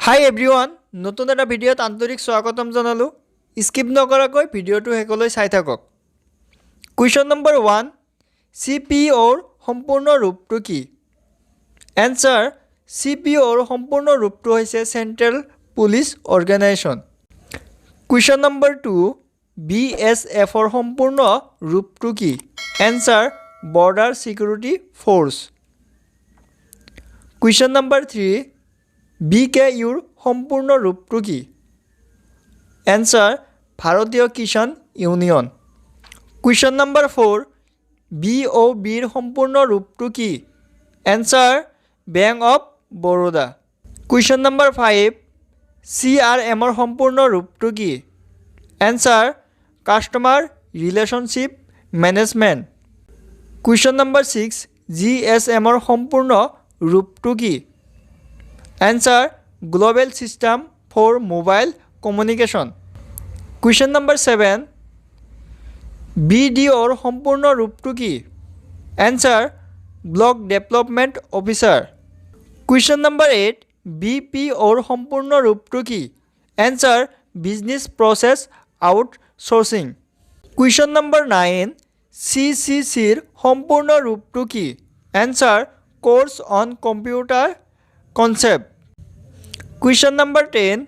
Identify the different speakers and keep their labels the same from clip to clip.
Speaker 1: হাই everyone, নতুন এটা ভিডিঅ'ত আন্তৰিক স্বাগতম জনালোঁ। স্কিপ নকৰাকৈ ভিডিঅ'টো শেষলৈ চাই থাকক। কুৱেশ্যন নম্বৰ 1, CPOৰ সম্পূৰ্ণ ৰূপটো কি? এনসাৰ, CPOৰ সম্পূৰ্ণ ৰূপটো হৈছে central police organisation. Question number 2, BSFৰ সম্পূৰ্ণ ৰূপটো কি? Answer, border security force. Question number 3, BKUৰ সম্পূৰ্ণ ৰূপটো কি? Answer, Bharatiya Kisan union. Question number 4, BOBৰ সম্পূৰ্ণ ৰূপটো কি? Answer, bank of Baroda. Question number 5, CRMৰ সম্পূৰ্ণ ৰূপটো কি? Answer, customer relationship management. Question number 6, GSMৰ সম্পূৰ্ণ ৰূপটো কি? Answer, global system for mobile communication. Question number 7, BDOৰ সম্পূৰ্ণ ৰূপটো কি? Answer, block development officer. Question number 8, BPOৰ সম্পূৰ্ণ ৰূপটো কি? Answer, business process outsourcing. Question number 9, CCCৰ সম্পূৰ্ণ ৰূপটো কি? Answer, course on computer concept. Question number 10,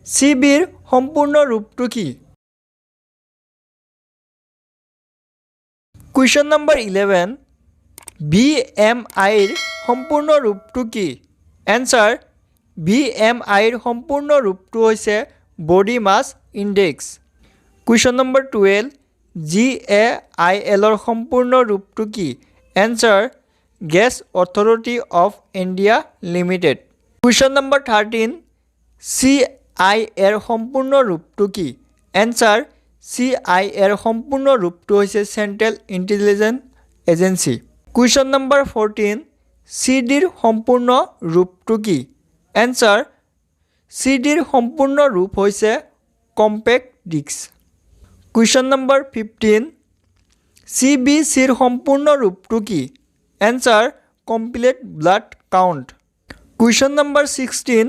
Speaker 1: CBৰ সম্পূৰ্ণ ৰূপটো কি? কুৱেশ্যন নম্বৰ 11, BMIৰ সম্পূৰ্ণ ৰূপটো কি? এনসাৰ, BMIৰ সম্পূৰ্ণ ৰূপটো হৈছে body mass index. Question number 12, GAILৰ সম্পূৰ্ণ ৰূপটো কি? Answer, Gas Authority of India limited. Question number 13, CIAৰ সম্পূৰ্ণ ৰূপটো কি? এনসাৰ, CIAৰ সম্পূৰ্ণ ৰূপটো হৈছে central intelligence agency. Question number 14, CDৰ সম্পূৰ্ণ ৰূপটো কি? এনসাৰ, CDৰ সম্পূৰ্ণ ৰূপ হৈছে কম্পেক্ট ডিস্ক। কুৱেশ্যন নম্বৰ 15, CBCৰ সম্পূৰ্ণ ৰূপটো কি? Answer, complete blood count. Question number 16,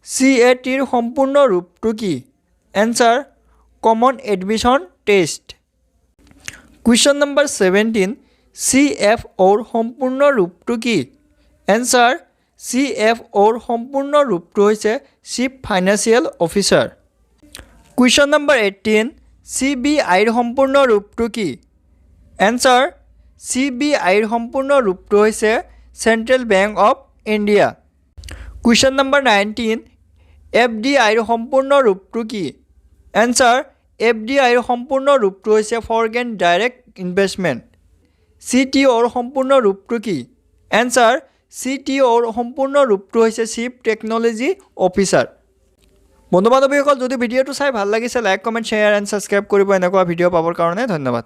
Speaker 1: CATৰ সম্পূৰ্ণ ৰূপটো কি? Answer, common admission test. Question number 17, CFOৰ সম্পূৰ্ণ ৰূপটো কি? এনসাৰ, CFOৰ সম্পূৰ্ণ ৰূপটো হৈছে chief financial officer. Question number 18, CBIৰ সম্পূৰ্ণ ৰূপটো কি? এনসাৰ, CBIৰ সম্পূৰ্ণ ৰূপটো হৈছে central bank of India. Question number 19, FDIৰ সম্পূৰ্ণ ৰূপটো কি? এনসাৰ, FDIৰ সম্পূৰ্ণ ৰূপটো হৈছে ফৰেইন ডাইৰেক্ট ইনভেষ্টমেণ্ট। CTOৰ সম্পূৰ্ণ ৰূপটো কি? এনসাৰ, CTOৰ সম্পূৰ্ণ ৰূপটো হৈছে চিফ টেকনলজি অফিচাৰ। বন্ধু বান্ধৱীসকল, যদি ভিডিঅ'টো চাই ভাল লাগিছে like comment share and subscribe কৰিব এনেকুৱা ভিডিঅ' পাবৰ কাৰণে। ধন্যবাদ।